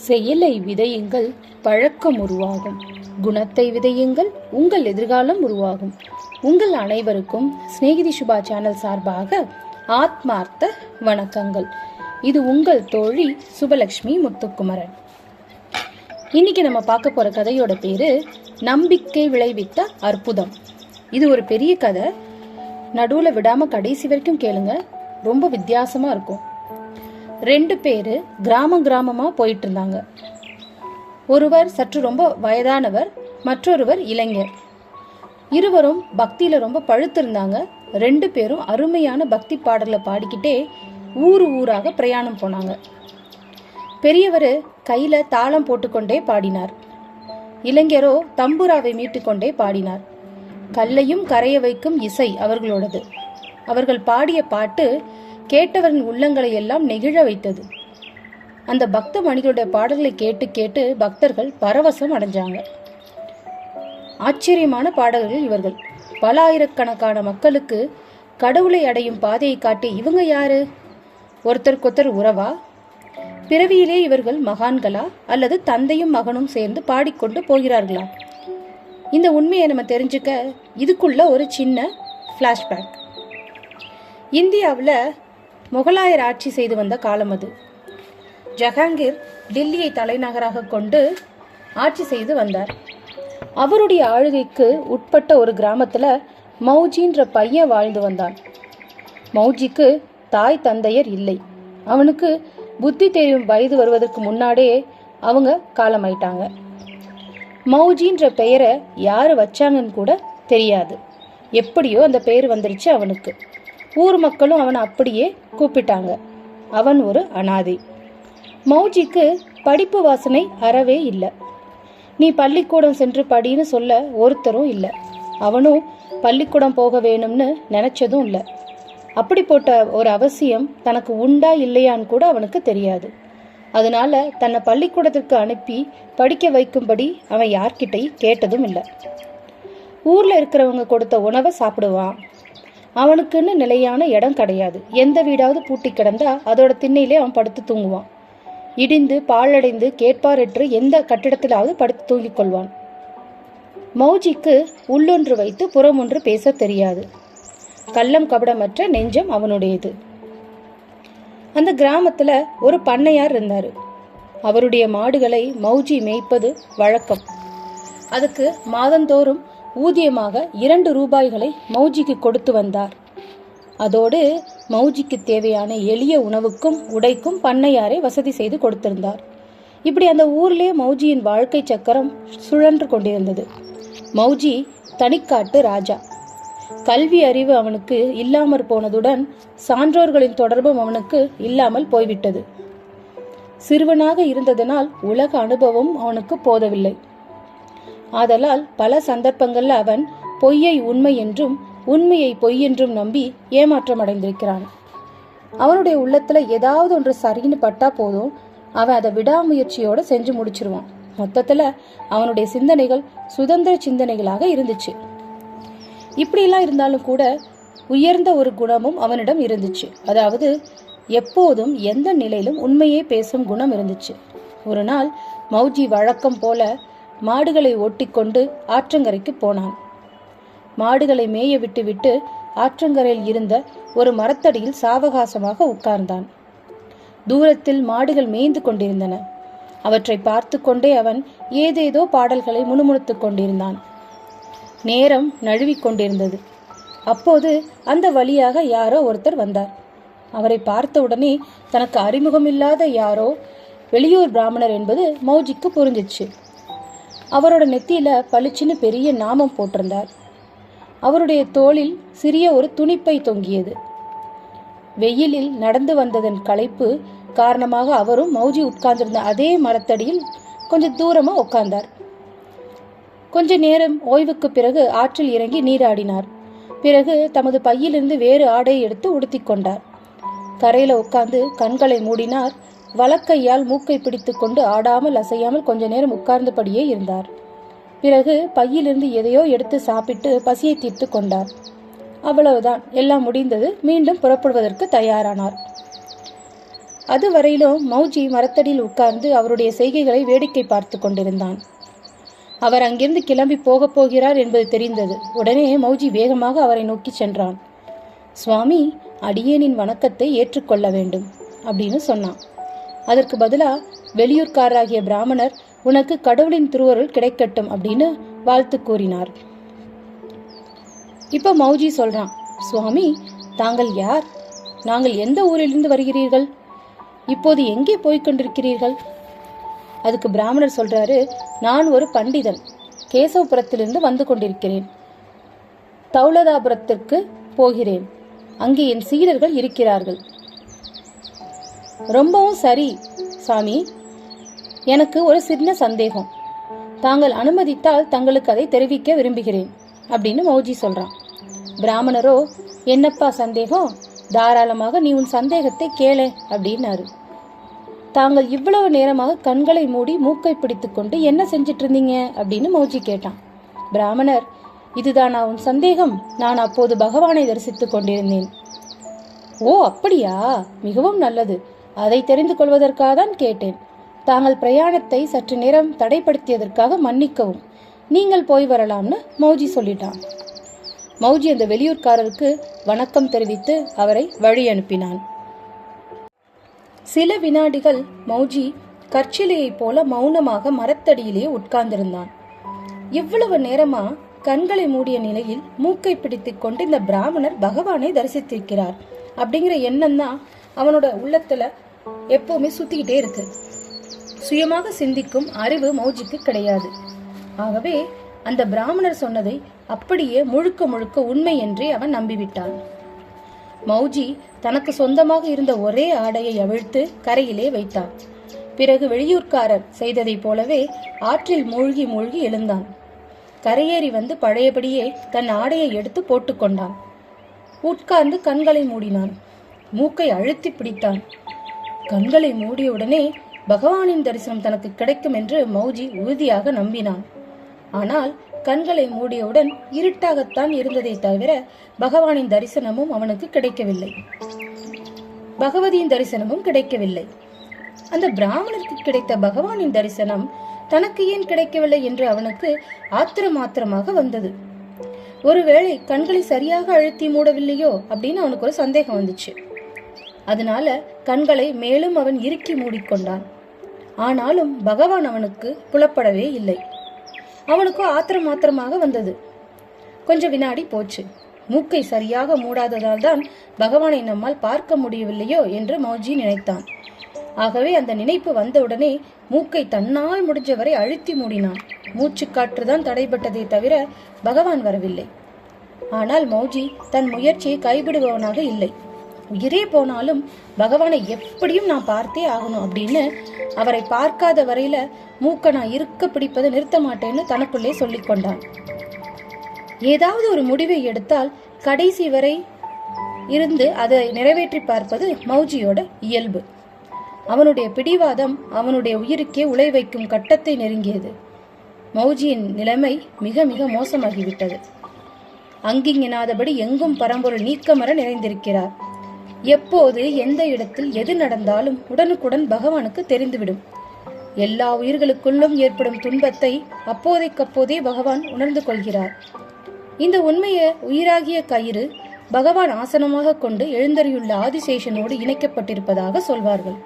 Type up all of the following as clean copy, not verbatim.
செயலை விதையுங்கள், பழக்கம் உருவாகும். குணத்தை விதையுங்கள், உங்கள் எதிர்காலம் உருவாகும். உங்கள் அனைவருக்கும் ஸ்நேகிதி சுபா சேனல் சார்பாக ஆத்மார்த்த வணக்கங்கள். இது உங்கள் தோழி சுபலட்சுமி முத்துக்குமரன். இன்னைக்கு நம்ம பார்க்க போற கதையோட பேரு நம்பிக்கை விளைவித்த அற்புதம். இது ஒரு பெரிய கதை. நடுவுல விடாம கடைசி வரைக்கும் கேளுங்க, ரொம்ப வித்தியாசமா இருக்கும். 2 பேரு கிராமமா போயிட்டு இருந்தாங்க. ஒருவர் சற்று ரொம்ப வயதானவர், மற்றொருவர் இளைஞர். இருவரும் பக்தியில ரொம்ப பழுத்திருந்தாங்க. 2 பேரும் அருமையான பக்தி பாடல்களை பாடிக்கிட்டே ஊராக பிரயாணம் போனாங்க. பெரியவர் கையில தாளம் போட்டுக்கொண்டே பாடினார். இளைஞரோ தம்புராவை மீட்டுக்கொண்டே பாடினார். கல்லையும் கரைய வைக்கும் இசை அவர்களோடது. அவர்கள் பாடிய பாட்டு கேட்டவரின் உள்ளங்களை எல்லாம் நெகிழ வைத்தது. அந்த பக்த மணிகளுடைய பாடல்களை கேட்டு கேட்டு பக்தர்கள் பரவசம் அடைஞ்சாங்க. ஆச்சரியமான பாடல்கள் இவர்கள். பல ஆயிரக்கணக்கான மக்களுக்கு கடவுளை அடையும் பாதையை காட்டி இவங்க யாரு? ஒருத்தருக்கொருத்தர் உறவா? பிறவியிலே இவர்கள் மகான்களா அல்லது தந்தையும் மகனும் சேர்ந்து பாடிக்கொண்டு போகிறார்களா? இந்த உண்மையை நம்ம தெரிஞ்சுக்க இதுக்குள்ள ஒரு சின்ன ஃப்ளாஷ்பேக். இந்தியாவில் முகலாயர் ஆட்சி செய்து வந்த காலம் அது. ஜஹாங்கீர் டில்லியை தலைநகராக கொண்டு ஆட்சி செய்து வந்தார். அவருடைய ஆளுகைக்கு உட்பட்ட ஒரு கிராமத்துல மௌஜின்ற பையன் வாழ்ந்து வந்தான். மௌஜிக்கு தாய் தந்தையர் இல்லை. அவனுக்கு புத்தி தெரியும் வயது வருவதற்கு முன்னாடியே அவங்க காலமாயிட்டாங்க. மௌஜின்ற பெயரை யாரு வச்சாங்கன்னு கூட தெரியாது. எப்படியோ அந்த பெயர் வந்துருச்சு அவனுக்கு. ஊர் மக்களும் அவனை அப்படியே கூப்பிட்டாங்க. அவன் ஒரு அனாதை. மௌஜிக்கு படிப்பு வாசனை அறவே இல்லை. நீ பள்ளிக்கூடம் சென்று படின்னு சொல்ல ஒருத்தரும் இல்லை. அவனும் பள்ளிக்கூடம் போக வேணும்னு நினைச்சதும் இல்லை. அப்படி போட்ட ஒரு அவசியம் தனக்கு உண்டா இல்லையான்னு கூட அவனுக்கு தெரியாது. அதனால தன்னை பள்ளிக்கூடத்திற்கு அனுப்பி படிக்க வைக்கும்படி அவன் யார்கிட்டையும் கேட்டதும் இல்லை. ஊர்ல இருக்கிறவங்க கொடுத்த உணவை சாப்பிடுவான். அவனுக்குன்னு நிலையான இடம் கிடையாது. எந்த வீடாவது பூட்டி கிடந்தா அதோட திண்ணையிலே அவன் படுத்து தூங்குவான். இடிந்து பாழடைந்து கேட்பாரற்று எந்த கட்டிடத்திலாவது படுத்து தூங்கிக் கொள்வான். மௌஜிக்கு உள்ளொன்று வைத்து புறமொன்று பேச தெரியாது. கள்ளம் கபடமற்ற நெஞ்சம் அவனுடையது. அந்த கிராமத்துல ஒரு பண்ணையார் இருந்தாரு. அவருடைய மாடுகளை மௌஜி மேய்ப்பது வழக்கம். அதுக்கு மாதந்தோறும் ஊதியமாக 2 ரூபாய்களை மௌஜிக்கு கொடுத்து வந்தார். அதோடு மௌஜிக்கு தேவையான எளிய உணவுக்கும் உடைக்கும் பண்ணையாரை வசதி செய்து கொடுத்திருந்தார். இப்படி அந்த ஊர்லே மௌஜியின் வாழ்க்கை சக்கரம் சுழன்று கொண்டிருந்தது. மௌஜி தனிக்காட்டு ராஜா. கல்வி அறிவு அவனுக்கு இல்லாமற் போனதுடன் சான்றோர்களின் தொடர்பும் அவனுக்கு இல்லாமல் போய்விட்டது. சிறுவனாக இருந்ததனால் உலக அனுபவம் அவனுக்கு போதவில்லை. ஆதலால் பல சந்தர்ப்பங்கள்ல அவன் பொய்யை உண்மை என்றும் உண்மையை பொய் என்றும் நம்பி ஏமாற்றம் அடைந்திருக்கிறான். அவனுடைய உள்ளத்துல ஏதாவது ஒன்று சரின்னு பட்டா போதும், அவன் அதை விடாமுயற்சியோட செஞ்சு முடிச்சிருவான். மொத்தத்துல அவனுடைய சிந்தனைகள் சுதந்திர சிந்தனைகளாக இருந்துச்சு. இப்படியெல்லாம் இருந்தாலும் கூட உயர்ந்த ஒரு குணமும் அவனிடம் இருந்துச்சு. அதாவது எப்போதும் எந்த நிலையிலும் உண்மையே பேசும் குணம் இருந்துச்சு. ஒரு நாள் மௌஜி வழக்கம் போல மாடுகளை ஓட்டிக்கொண்டு ஆற்றங்கரைக்கு போனான். மாடுகளை மேய விட்டுவிட்டு ஆற்றங்கரையில் இருந்த ஒரு மரத்தடியில் சாவகாசமாக உட்கார்ந்தான். தூரத்தில் மாடுகள் மேய்ந்து கொண்டிருந்தன. அவற்றை பார்த்து கொண்டே அவன் ஏதேதோ பாடல்களை முணுமுணுத்துக் கொண்டிருந்தான். நேரம் நழுவிக் கொண்டிருந்தது. அப்போது அந்த வழியாக யாரோ ஒருத்தர் வந்தார். அவரை பார்த்தவுடனே தனக்கு அறிமுகமில்லாத யாரோ வெளியூர் பிராமணர் என்பது மௌஜிக்கு புரிஞ்சிச்சு. அவரோட நெத்தியில பளிச்சுன்னு பெரிய நாமம் போட்டிருந்தார். அவருடைய தோளில் சிறிய ஒரு துணிப்பை தொங்கியது. வெயிலில் நடந்து வந்ததன் களைப்பு காரணமாக அவரும் மௌஜி உட்கார்ந்திருந்த அதே மரத்தடியில் கொஞ்சம் தூரமா உட்கார்ந்தார். கொஞ்ச நேரம் ஓய்வுக்கு பிறகு ஆற்றில் இறங்கி நீராடினார். பிறகு தமது பையிலிருந்து வேறு ஆடையை எடுத்து உடுத்தி கொண்டார். கரையில உட்கார்ந்து கண்களை மூடினார். வலக்கையால் மூக்கை பிடித்து கொண்டு ஆடாமல் அசையாமல் கொஞ்ச நேரம் உட்கார்ந்தபடியே இருந்தார். பிறகு பையிலிருந்து எதையோ எடுத்து சாப்பிட்டு பசியை தீர்த்து கொண்டார். அவ்வளவுதான், எல்லாம் முடிந்தது. மீண்டும் புறப்படுவதற்கு தயாரானார். அதுவரையிலும் மௌஜி மரத்தடியில் உட்கார்ந்து அவருடைய செய்கைகளை வேடிக்கை பார்த்து கொண்டிருந்தான். அவர் அங்கிருந்து கிளம்பி போகப் போகிறார் என்பது தெரிந்தது. உடனே மௌஜி வேகமாக அவரை நோக்கி சென்றான். சுவாமி, அடியேனின் வணக்கத்தை ஏற்றுக்கொள்ள வேண்டும் அப்படின்னு சொன்னான். அதற்கு பதிலா வெளியூர்காரராகிய பிராமணர் உனக்கு கடவுளின் திருவருள் கிடைக்கட்டும் அப்படின்னு வாழ்த்து கூறினார். இப்ப மௌஜி சொல்றான், சுவாமி, தாங்கள் யார்? நாங்கள் எந்த ஊரிலிருந்து வருகிறீர்கள்? இப்போது எங்கே போய்கொண்டிருக்கிறீர்கள்? அதுக்கு பிராமணர் சொல்றாரு, நான் ஒரு பண்டிதன், கேசவபுரத்திலிருந்து வந்து கொண்டிருக்கிறேன். தௌலதாபுரத்திற்கு போகிறேன். அங்கே என் சீடர்கள் இருக்கிறார்கள். ரொம்பவும் சரி சாமி, எனக்கு ஒரு சின்ன சந்தேகம். தாங்கள் அனுமதித்தால் தங்களுக்கு அதை தெரிவிக்க விரும்புகிறேன் அப்படின்னு மௌஜி சொல்றான். பிராமணரோ, என்னப்பா சந்தேகம்? தாராளமாக நீ உன் சந்தேகத்தை கேளு அப்படின்னாரு. தாங்கள் இவ்வளவு நேரமாக கண்களை மூடி மூக்கை பிடித்துக்கொண்டு என்ன செஞ்சிட்டு இருந்தீங்க அப்படின்னு மௌஜி கேட்டான். பிராமணர், இதுதானா உன் சந்தேகம்? நான் அப்போது பகவானை தரிசித்துக் கொண்டிருந்தேன். ஓ, அப்படியா? மிகவும் நல்லது. அதை தெரிந்து கொள்வதற்காக தான் கேட்டேன். தாங்கள் பிரயாணத்தை சற்று நேரம் தடைப்படுத்தியதற்காக மன்னிக்கவும். நீங்கள் போய் வரலாம்னு மௌஜி சொல்லிட்டான். மௌஜி அந்த வெளியூர்காரருக்கு வணக்கம் தெரிவித்து அவரை வழி அனுப்பினான். சில வினாடிகள் மௌஜி கற்சிலையைப் போல மௌனமாக மரத்தடியிலே உட்கார்ந்திருந்தான். இவ்வளவு நேரமா கண்களை மூடிய நிலையில் மூக்கை பிடித்துக் கொண்டு இந்த பிராமணர் பகவானை தரிசித்திருக்கிறார் அப்படிங்கிற எண்ணம் தான் அவனோட உள்ளத்துல எப்பவுமே சுத்திக்கிட்டே இருக்கு. சுயமாக சிந்திக்கும் அறிவு மௌஜிக்கு கிடையாது. ஆகவே அந்த பிராமணர் சொன்னதை அப்படியே முழுக்க முழுக்க உண்மை என்றே அவன் நம்பிவிட்டான். மௌஜி தனக்கு சொந்தமாக இருந்த ஒரே ஆடையை அவிழ்த்து கரையிலே வைத்தான். பிறகு வெளியூர்காரர் செய்ததை போலவே ஆற்றில் மூழ்கி மூழ்கி எழுந்தான். கரையேறி வந்து பழையபடியே தன் ஆடையை எடுத்து போட்டுக்கொண்டான். உட்கார்ந்து கண்களை மூடினான். மூக்கை அழுத்தி பிடித்தான். கண்களை மூடியவுடனே பகவானின் தரிசனம் தனக்கு கிடைக்கும் என்று மௌஜி உறுதியாக நம்பினான். ஆனால் கண்களை மூடியவுடன் இருட்டாகத்தான் இருந்ததை தவிர பகவானின் தரிசனமும் அவனுக்கு கிடைக்கவில்லை. பகவதியின் தரிசனமும் கிடைக்கவில்லை. அந்த பிராமணருக்கு கிடைத்த பகவானின் தரிசனம் தனக்கு ஏன் கிடைக்கவில்லை என்று அவனுக்கு ஆத்திரமாக வந்தது. ஒருவேளை கண்களை சரியாக அழுத்தி மூடவில்லையோ அப்படின்னு அவனுக்கு ஒரு சந்தேகம் வந்துச்சு. அதனால கண்களை மேலும் அவன் இறுக்கி மூடிக்கொண்டான். ஆனாலும் பகவான் அவனுக்கு புலப்படவே இல்லை. அவனுக்கு ஆத்திரமாக வந்தது. கொஞ்ச வினாடி போச்சு. மூக்கை சரியாக மூடாததால் தான் பகவானை நம்மால் பார்க்க முடியவில்லையோ என்று மௌஜி நினைத்தான். ஆகவே அந்த நினைப்பு வந்தவுடனே மூக்கை தன்னால் முடிஞ்சவரை அழுத்தி மூடினான். மூச்சு காற்றுதான் தடைபட்டதை தவிர பகவான் வரவில்லை. ஆனால் மௌஜி தன் முயற்சியை கைவிடுபவனாக இல்லை. உயிரே போனாலும் பகவானை எப்படியும் நான் பார்த்தே ஆகணும் அப்படின்னு அவரை பார்க்காத வரையில மூக்க நான் இருக்க பிடிப்பதை நிறுத்த மாட்டேன்னு தனக்குள்ளே சொல்லிக் கொண்டான். ஏதாவது ஒரு முடிவை எடுத்தால் கடைசி வரை இருந்து அதை நிறைவேற்றி பார்ப்பது மௌஜியோட இயல்பு. அவனுடைய பிடிவாதம் அவனுடைய உயிருக்கே உலை வைக்கும் கட்டத்தை நெருங்கியது. மௌஜியின் நிலைமை மிக மிக மோசமாகிவிட்டது. அங்கிங்கெனாதபடி எங்கும் பரம்பொருள் நீக்கமர நிறைந்திருக்கிறார். எப்போது எந்த இடத்தில் எது நடந்தாலும் உடனுக்குடன் பகவானுக்கு தெரிந்துவிடும். எல்லா உயிர்களுக்குள்ளும் ஏற்படும் துன்பத்தை அப்போதைக்கப்போதே பகவான் உணர்ந்து கொள்கிறார். இந்த உண்மையை உயிராகிய கயிறு பகவான் ஆசனமாக கொண்டு எழுந்தறியுள்ள ஆதிசேஷனோடு இணைக்கப்பட்டிருப்பதாக சொல்வார்கள்.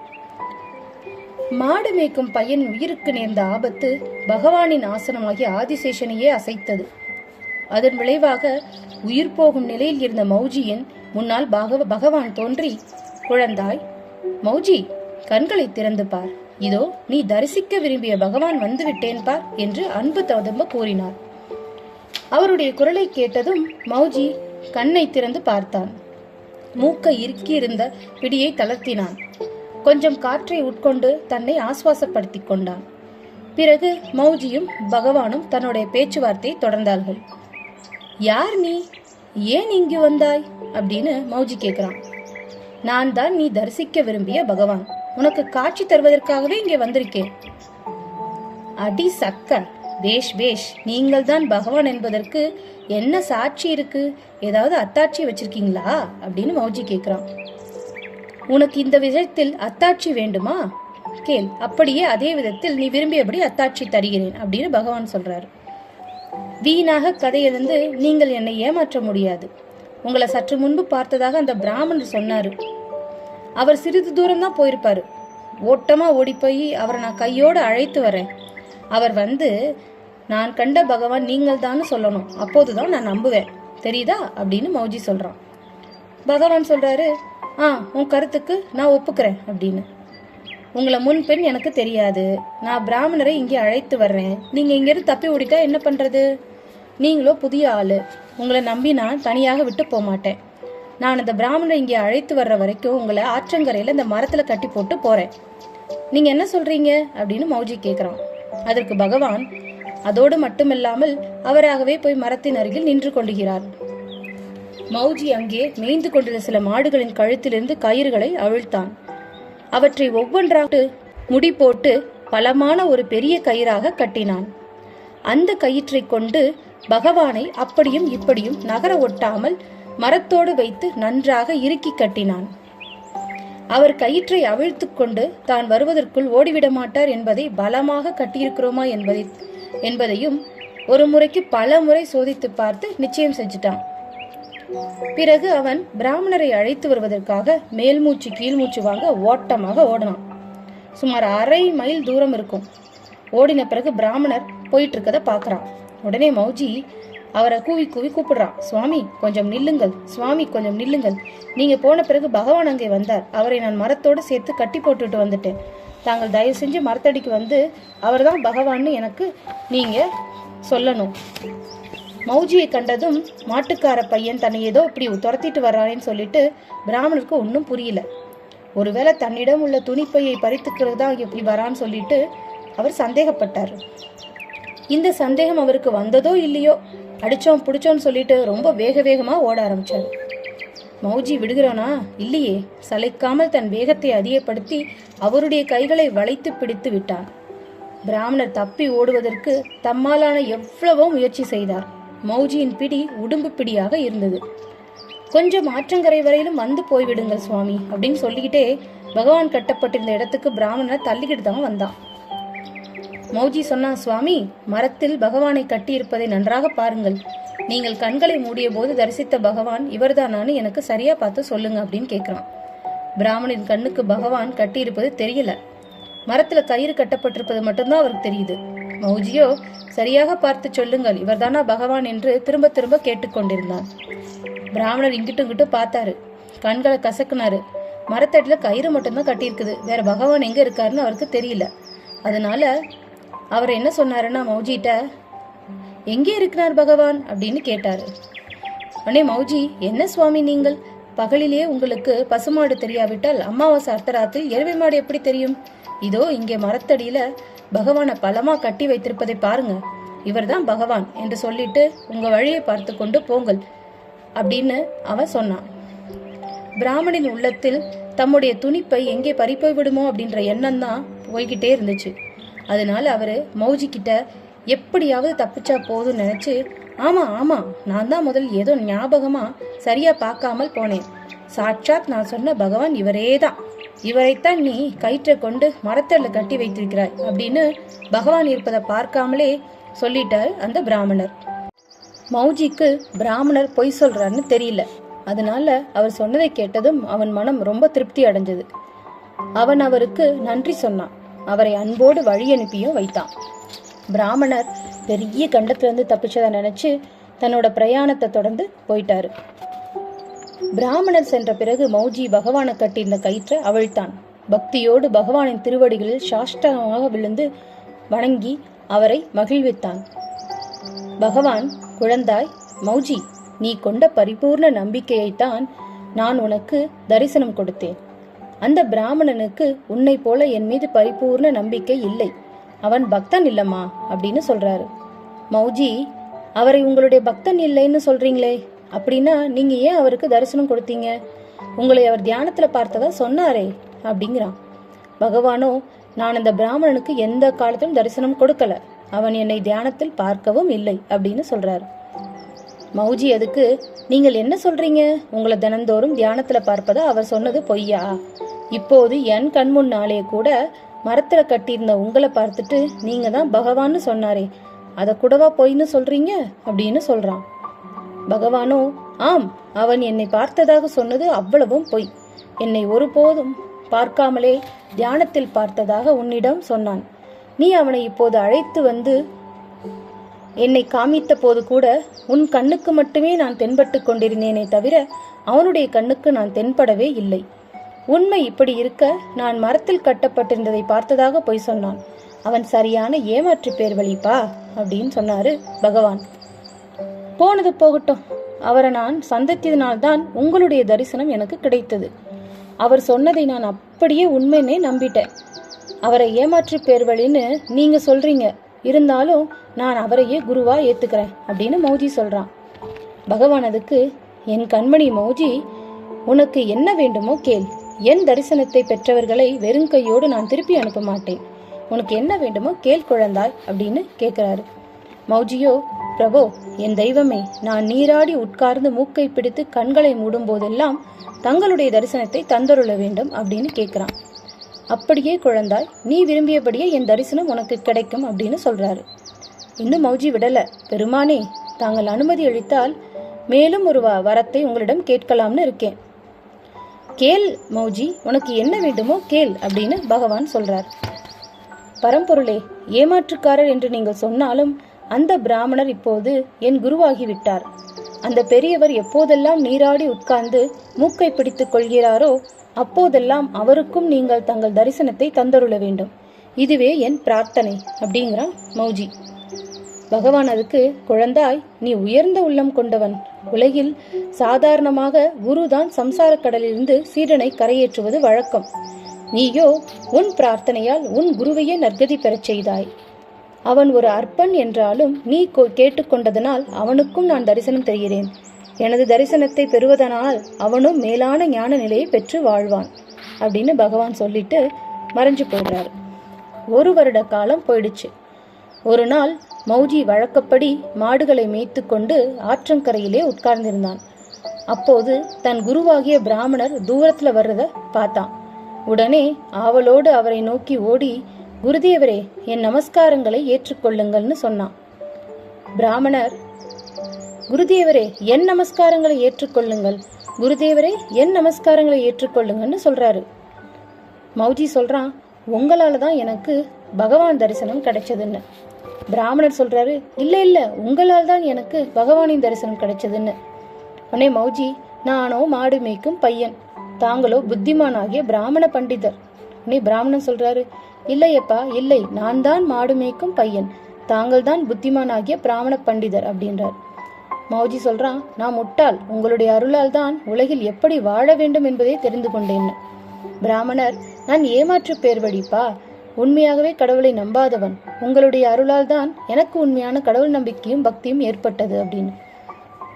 மாடு மேய்க்கும் பையன் உயிருக்கு நேர்ந்த ஆபத்து பகவானின் ஆசனமாகிய ஆதிசேஷனையே அசைத்தது. அதன் விளைவாக உயிர் போகும் நிலையில் இருந்த மௌஜியின் முன்னால் பகவான் தோன்றி, குழந்தாய் மௌஜி, கண்களை திறந்து பார், இதோ நீ தரிசிக்க விரும்பிய பகவான் வந்து விட்டேன் பார் என்று அன்பு ததும்ப கூறினார். அவருடைய குரலை கேட்டதும் மௌஜி கண்ணை திறந்து பார்த்தான். மூக்கை இறுக்கியிருந்த பிடியை தளர்த்தினான். கொஞ்சம் காற்றை உட்கொண்டு தன்னை ஆசுவாசப்படுத்திக் கொண்டான். பிறகு மௌஜியும் பகவானும் தன்னுடைய பேச்சுவார்த்தையை தொடர்ந்தார்கள். யார் நீ? ஏன் இங்கு வந்தாய் அப்படின்னு மௌஜி கேட்கிறான். நான் தான் நீ தரிசிக்க விரும்பிய பகவான். உனக்கு காட்சி தருவதற்காகவே இங்கே வந்திருக்கேன். அடி சக்க, பேஷ் பேஷ், நீங்கள் தான் பகவான் என்பதற்கு என்ன சாட்சி இருக்கு? ஏதாவது அத்தாட்சி வச்சிருக்கீங்களா அப்படின்னு மௌஜி கேட்கிறான். உனக்கு இந்த விதத்தில் அத்தாட்சி வேண்டுமா? கேள், அப்படியே அதே விதத்தில் நீ விரும்பியபடி அத்தாட்சி தருகிறேன் அப்படின்னு பகவான் சொல்றாரு. வீணாக கதையிலிருந்து நீங்கள் என்னை ஏமாற்ற முடியாது. உங்களை சற்று முன்பு பார்த்ததாக அந்த பிராமணர் சொன்னாரு. அவர் சிறிது தூரம் தான் போயிருப்பாரு. ஓட்டமா ஓடி போய் அவரை நான் கையோடு அழைத்து வரேன். அவர் வந்து நான் கண்ட பகவான் நீங்கள் தான் சொல்லணும், அப்போதுதான் நான் நம்புவேன், தெரியுதா அப்படின்னு மௌஜி சொல்றான். பகவான் சொல்றாரு, உன் கருத்துக்கு நான் ஒப்புக்கிறேன் அப்படின்னு. உங்களை முன்பின் எனக்கு தெரியாது. நான் பிராமணரை இங்கே அழைத்து வர்றேன். நீங்க இங்கிருந்து தப்பி ஓடிட்டா என்ன பண்றது? நீங்களோ புதிய ஆளு. உங்களை நம்பி நான் தனியாக விட்டு போக மாட்டேன். நான் அந்த பிராமணரை இங்கே அழைத்து வர்ற வரைக்கும் உங்களை ஆற்றங்கரையில இந்த மரத்துல கட்டி போட்டு போறேன். நீங்க என்ன சொல்றீங்க அப்படின்னு மௌஜி கேட்கிறான். அதற்கு பகவான் அதோடு மட்டுமில்லாமல் அவராகவே போய் மரத்தின் அருகில் நின்று கொண்டுகிறார். மௌஜி அங்கே மேய்ந்து கொண்டிருந்த சில மாடுகளின் கழுத்திலிருந்து கயிறுகளை அவிழ்த்தான். அவற்றை ஒவ்வொன்றாக முடி போட்டு பலமான ஒரு பெரிய கயிறாக கட்டினான். அந்த கயிற்றை கொண்டு பகவானை அப்படியும் இப்படியும் நகர ஒட்டாமல் மரத்தோடு வைத்து நன்றாக இறுக்கி கட்டினான். அவர் கயிற்றை அவிழ்த்து கொண்டு தான் வருவதற்குள் ஓடிவிட மாட்டார் என்பதை பலமாக கட்டியிருக்கிறோமா என்பதையும் ஒரு முறைக்கு பல முறை சோதித்து பார்த்து நிச்சயம் செஞ்சுட்டான். பிறகு அவன் பிராமணரை அழைத்து வருவதற்காக மேல் மூச்சு கீழ் மூச்சு வாங்க ஓட்டமாக ஓடினான். சுமார் 1/2 மைல் தூரம் இருக்கும். ஓடின பிறகு பிராமணர் போயிட்டு இருக்கத பாக்குறான். உடனே மௌஜி அவரை கூவி கூவி கூப்பிடுறான். சுவாமி கொஞ்சம் நில்லுங்கள், சுவாமி கொஞ்சம் நில்லுங்கள். நீங்க போன பிறகு பகவான் அங்கே வந்தார். அவரை நான் மரத்தோடு சேர்த்து கட்டி போட்டுட்டு வந்துட்டேன். தாங்கள் தயவு செஞ்சு மரத்தடிக்கு வந்து அவர் தான் பகவான்னு எனக்கு நீங்க சொல்லணும். மௌஜியை கண்டதும் மாட்டுக்கார பையன் தன்னை ஏதோ இப்படி துரத்திட்டு வர்றானேன்னு சொல்லிட்டு பிராமணருக்கு ஒன்றும் புரியல. ஒருவேளை தன்னிடம் உள்ள துணிப்பையை பறித்துக்கிறது தான் இப்படி வரான்னு சொல்லிட்டு அவர் சந்தேகப்பட்டார். இந்த சந்தேகம் அவருக்கு வந்ததோ இல்லையோ, அடிச்சோம் பிடிச்சோன்னு சொல்லிட்டு ரொம்ப வேக வேகமா ஓட ஆரம்பிச்சார். மௌஜி விடுகிறானா? இல்லையே. சளைக்காமல் தன் வேகத்தை அதிகப்படுத்தி அவருடைய கைகளை வளைத்து பிடித்து விட்டார். பிராமணர் தப்பி ஓடுவதற்கு தம்மாலான எவ்வளவோ முயற்சி செய்தார். மௌஜியின் பிடி உடும்பு பிடியாக இருந்தது. கொஞ்சம் ஆற்றங்கரை வரையிலும் வந்து போய்விடுங்கள் சுவாமி அப்படின்னு சொல்லிக்கிட்டே பகவான் கட்டப்பட்டிருந்த இடத்துக்கு பிராமணரை தள்ளிக்கிட்டு தான் வந்தான். மௌஜி சொன்னா, சுவாமி மரத்தில் பகவானை கட்டி இருப்பதை நன்றாக பாருங்கள். நீங்கள் கண்களை மூடிய போது தரிசித்த பகவான் இவர்தானான்னு எனக்கு சரியா பார்த்து சொல்லுங்க அப்படின்னு கேட்கிறான். பிராமணின் கண்ணுக்கு பகவான் கட்டி இருப்பது தெரியல. மரத்துல கயிறு கட்டப்பட்டிருப்பது மட்டும்தான் அவருக்கு தெரியுது. மௌஜியோ சரியாக பார்த்து சொல்லுங்கள், இவர்தானா பகவான் என்று திரும்ப திரும்ப கேட்டுக்கொண்டிருந்தான். பிராமணர் இங்கிட்டும் இங்கிட்டும் பார்த்தாரு, கண்களை கசக்குனாரு. மரத்தடியில கயிறு மட்டும்தான் கட்டியிருக்குது, வேற பகவான் எங்க இருக்காருன்னு அவருக்கு தெரியல. அதனால அவர் என்ன சொன்னாருன்னா மௌஜிட்ட, எங்கே இருக்கிறார் பகவான் அப்படின்னு கேட்டாரு. உடனே மௌஜி, என்ன சுவாமி நீங்கள் பகலிலே உங்களுக்கு பசுமாடு தெரியாவிட்டால் அமாவாசை அர்த்தராத்தில் எருமை மாடு எப்படி தெரியும்? இதோ இங்கே மரத்தடியில பகவானை பலமா கட்டி வைத்திருப்பதை பாருங்க, இவர்தான் பகவான் என்று சொல்லிட்டு உங்க வழியை பார்த்து கொண்டு போங்கள் அப்படின்னு அவன் சொன்னான். பிராமணின் உள்ளத்தில் தம்முடைய துணிப்பை எங்கே பறிப்போய் விடுமோ அப்படின்ற எண்ணம் தான் போய்கிட்டே இருந்துச்சு. அதனால அவரு மௌஜி கிட்ட எப்படியாவது தப்பிச்சா போதும்னு நினைச்சு, ஆமா ஆமா நான் தான் முதல் ஏதோ ஞாபகமா சரியா பார்க்காமல் போனேன். சாட்சாத் நான் சொன்ன பகவான் இவரேதான், இவரைத்தான் நீ கயிற்றை கொண்டு மரத்தடில கட்டி வைத்திருக்கிறாய் அப்படின்னு பகவான் இருப்பதை பார்க்காமலே சொல்லிட்டார் அந்த பிராமணர். மௌஜிக்கு பிராமணர் பொய் சொல்றாருன்னு தெரியல. அதனால அவர் சொன்னதை கேட்டதும் அவன் மனம் ரொம்ப திருப்தி அடைஞ்சது. அவன் அவருக்கு நன்றி சொன்னான். அவரை அன்போடு வழி அனுப்பியும் வைத்தான். பிராமணர் பெரிய கண்டத்திலிருந்து தப்பிச்சதை நினைச்சு தன்னோட பிரயாணத்தை தொடர்ந்து போயிட்டாரு. பிராமணர் சென்ற பிறகு மௌஜி பகவானை கட்டியிருந்த கயிற்றை அவிழ்த்தான். பக்தியோடு பகவானின் திருவடிகளில் சாஷ்டாங்கமாக விழுந்து வணங்கி அவரை மகிழ்வித்தான். பகவான், குழந்தாய் மௌஜி, நீ கொண்ட பரிபூர்ண நம்பிக்கையைத்தான் நான் உனக்கு தரிசனம் கொடுத்தேன். அந்த பிராமணனுக்கு உன்னை போல என் மீது பரிபூர்ண நம்பிக்கை இல்லை. அவன் பக்தன் இல்லம்மா அப்படின்னு சொல்றாரு. மௌஜி, அவரை உங்களுடைய பக்தன் இல்லைன்னு சொல்றீங்களே, அப்படின்னா நீங்க ஏன் அவருக்கு தரிசனம் கொடுத்தீங்க? உங்களை அவர் தியானத்துல பார்த்ததா சொன்னாரே அப்படிங்கிறான். பகவானோ, நான் அந்த பிராமணனுக்கு எந்த காலத்திலும் தரிசனம் கொடுக்கல, அவன் என்னை தியானத்தில் பார்க்கவும் இல்லை அப்படின்னு சொல்றாரு. மௌஜி அதுக்கு, நீங்கள் என்ன சொல்றீங்க? உங்களை தினந்தோறும் தியானத்துல பார்ப்பதா அவர் சொன்னது பொய்யா? இப்போது என் கண் முன்னாலே கூட மரத்துல கட்டியிருந்த உங்களை பார்த்துட்டு நீங்க தான் பகவான்னு சொன்னாரே, அதை கூடவா பொய்ன்னு சொல்றீங்க அப்படின்னு சொல்றான். பகவானோ, ஆம், அவன் என்னை பார்த்ததாக சொன்னது அவ்வளவும் பொய். என்னை ஒருபோதும் பார்க்காமலே தியானத்தில் பார்த்ததாக உன்னிடம் சொன்னான். நீ அவனை இப்போது அழைத்து வந்து என்னை காமித்த போது கூட உன் கண்ணுக்கு மட்டுமே நான் தென்பட்டு கொண்டிருந்தேனே தவிர அவனுடைய கண்ணுக்கு நான் தென்படவே இல்லை. உண்மை இப்படி இருக்க நான் மரத்தில் கட்டப்பட்டிருந்ததை பார்த்ததாக பொய் சொன்னான். அவன் சரியான ஏமாற்று பேர் வழிப்பா அப்படின்னு சொன்னாரு பகவான். போனது போகட்டும், அவரை நான் சந்தித்ததினால்தான் உங்களுடைய தரிசனம் எனக்கு கிடைத்தது. அவர் சொன்னதை நான் அப்படியே உண்மைன்னே நம்பிட்டேன். அவரை ஏமாற்று பேர் வழின்னு நீங்க சொல்றீங்க, இருந்தாலும் நான் அவரையே குருவா ஏத்துக்கிறேன் அப்படின்னு மௌஜி சொல்றான். பகவான் அதுக்கு, என் கண்மணி மௌஜி, உனக்கு என்ன வேண்டுமோ கேள். என் தரிசனத்தை பெற்றவர்களை வெறுங்கையோடு நான் திருப்பி அனுப்ப மாட்டேன். உனக்கு என்ன வேண்டுமோ கேள் குழந்தாய் அப்படின்னு கேட்கிறாரு. மௌஜியோ, பிரபோ, என் தெய்வமே, நான் நீராடி உட்கார்ந்து மூக்கை பிடித்து கண்களை மூடும் போதெல்லாம் தங்களுடைய தரிசனத்தை தந்தருள வேண்டும் அப்படின்னு கேட்கிறான். அப்படியே குழந்தாய், நீ விரும்பியபடியே என் தரிசனம் உனக்கு கிடைக்கும் அப்படின்னு சொல்றாரு. இன்னும் மௌஜி விடல. பெருமானே, தாங்கள் அனுமதி அளித்தால் மேலும் ஒரு வரத்தை உங்களிடம் கேட்கலாம்னு இருக்கேன். கேள் மௌஜி, உனக்கு என்ன வேண்டுமோ கேள் அப்படின்னு பகவான் சொல்றார். பரம்பொருளே, ஏமாற்றுக்காரர் என்று நீங்கள் சொன்னாலும் அந்த பிராமணர் இப்போது என் குருவாகிவிட்டார். அந்த பெரியவர் எப்போதெல்லாம் நீராடி உட்கார்ந்து மூக்கை பிடித்துக் கொள்கிறாரோ அப்போதெல்லாம் அவருக்கும் நீங்கள் தங்கள் தரிசனத்தை தந்தருள வேண்டும். இதுவே என் பிரார்த்தனை அப்படிங்கிறான் மௌஜி. பகவான் அதுக்கு, குழந்தாய், நீ உயர்ந்த உள்ளம் கொண்டவன். உலகில் சாதாரணமாக குருதான் சம்சார கடலிலிருந்து சீடனை கரையேற்றுவது வழக்கம். நீயோ உன் பிரார்த்தனையால் உன் குருவையே நற்கதி பெறச் செய்தாய். அவன் ஒரு அற்பன் என்றாலும் நீ கேட்டுக்கொண்டதனால் அவனுக்கும் நான் தரிசனம் தருகிறேன். எனது தரிசனத்தை பெறுவதனால் அவனும் மேலான ஞான நிலையை பெற்று வாழ்வான் அப்படின்னு பகவான் சொல்லிட்டு மறைஞ்சு போடுறாரு. 1 வருட காலம் போயிடுச்சு. ஒரு நாள் மௌஜி வழக்கப்படி மாடுகளை மேய்த்து கொண்டு ஆற்றங்கரையிலே உட்கார்ந்திருந்தான். அப்போது தன் குருவாகிய பிராமணர் தூரத்துல வர்றத பார்த்தான். உடனே ஆவலோடு அவரை நோக்கி ஓடி, குருதேவரே, என் நமஸ்காரங்களை ஏற்றுக்கொள்ளுங்கள்னு சொன்னான். பிராமணர், குருதேவரே, என் நமஸ்காரங்களை ஏற்றுக்கொள்ளுங்கள், குருதேவரே, என் நமஸ்காரங்களை ஏற்றுக்கொள்ளுங்கன்னு சொல்றாரு. மௌஜி சொல்றான், உங்களால தான் எனக்கு பகவான் தரிசனம் கிடைச்சதுன்னு. பிராமணர் சொல்றாரு, இல்ல இல்ல, உங்களால் தான் எனக்கு பகவானின் தரிசனம் கிடைச்சதுன்னு. உடனே மௌஜி, நானோ மாடு மேய்க்கும் பையன், தாங்களோ புத்திமானாகிய பிராமண பண்டிதர். உடனே பிராமணன் சொல்றாரு, இல்லையப்பா இல்லை, நான் தான் மாடு மேய்க்கும் பையன், தாங்கள் தான் புத்திமானாகிய பிராமண பண்டிதர் அப்படின்றார். மௌஜி சொல்றான், நான் முட்டாள், உங்களுடைய அருளால் தான் உலகில் எப்படி வாழ வேண்டும் என்பதை தெரிந்து கொண்டேன்னு. பிராமணர், நான் ஏமாற்று பேர் வழிப்பா, உண்மையாகவே கடவுளை நம்பாதவன். உங்களுடைய அருளால் தான் எனக்கு உண்மையான கடவுள் நம்பிக்கையும் பக்தியும் ஏற்பட்டது அப்படின்னு.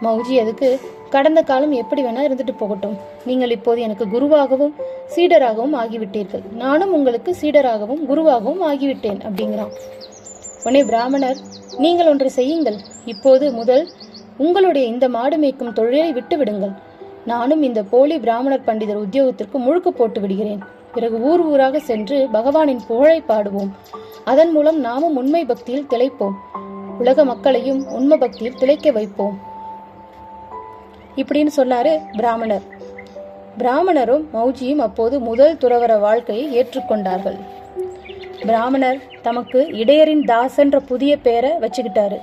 மௌஜி அதுக்கு, கடந்த காலம் எப்படி வேணா இருந்துட்டு போகட்டும், நீங்கள் இப்போது எனக்கு குருவாகவும் சீடராகவும் ஆகிவிட்டீர்கள், நானும் உங்களுக்கு சீடராகவும் குருவாகவும் ஆகிவிட்டேன் அப்படிங்கிறான். உடனே பிராமணர், நீங்கள் ஒன்று செய்யுங்கள், இப்போது முதல் உங்களுடைய இந்த மாடு மேய்க்கும் தொழிலை விட்டு விடுங்கள். நானும் இந்த போலி பிராமணர் பண்டிதர் உத்தியோகத்திற்கு முழுக்கு போட்டு விடுகிறேன். பிறகு ஊர் ஊராக சென்று பகவானின் புகழை பாடுவோம். அதன் மூலம் நாமும் உண்மை பக்தியில் திளைப்போம். உலக மக்களையும் உண்மை பக்தியில் திளைக்க வைப்போம் இப்படின்னு சொன்னாரு பிராமணர். பிராமணரும் மௌஜியும் அப்போது முதல் துறவற வாழ்க்கையை ஏற்றுக்கொண்டார்கள். பிராமணர் தமக்கு இடையரின் தாசன்ற புதிய பேரை வச்சுக்கிட்டாரு.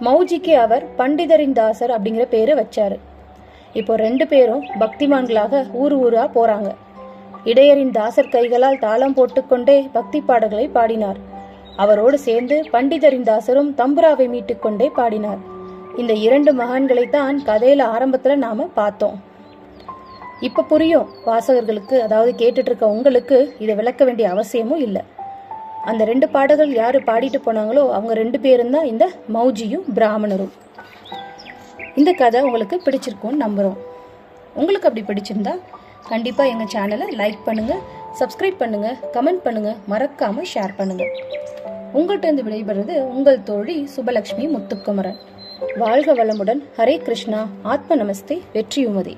மௌஜிக்கு அவர் பண்டிதரின் தாசர் அப்படிங்கிற பேரை வச்சாரு. இப்போ 2 பேரும் பக்திமான்களாக ஊர் ஊரா போறாங்க. இடையரின் தாசர் கைகளால் தாளம் போட்டுக்கொண்டே பக்தி பாடல்களை பாடினார். அவரோடு சேர்ந்து பண்டிதரின் தாசரும் தம்புராவை மீட்டுக்கொண்டே பாடினார். இந்த 2 மகான்களைத்தான் கதையில ஆரம்பத்துல நாம பார்த்தோம். இப்ப புரியும் வாசகர்களுக்கு, அதாவது கேட்டுட்டு இருக்க உங்களுக்கு இதை விளக்க வேண்டிய அவசியமும் இல்லை. அந்த 2 பாடல்கள் யாரு பாடிட்டு போனாங்களோ அவங்க 2 பேரும் தான் இந்த மௌஜியும் பிராமணரும். இந்த கதை உங்களுக்கு பிடிச்சிருக்கும்னு நம்புறோம். உங்களுக்கு அப்படி பிடிச்சிருந்தா கண்டிப்பா எங்க சேனலை லைக் பண்ணுங்க, சப்ஸ்கிரைப் பண்ணுங்க, கமெண்ட் பண்ணுங்க, மறக்காம ஷேர் பண்ணுங்க. உங்கள்கிட்ட இருந்து விடைபெறுவது உங்கள் தோழி சுபலட்சுமி முத்துக்குமரன். வாழ்க வளமுடன். ஹரே கிருஷ்ணா. ஆத்ம நமஸ்தே. வெற்றி உமதே.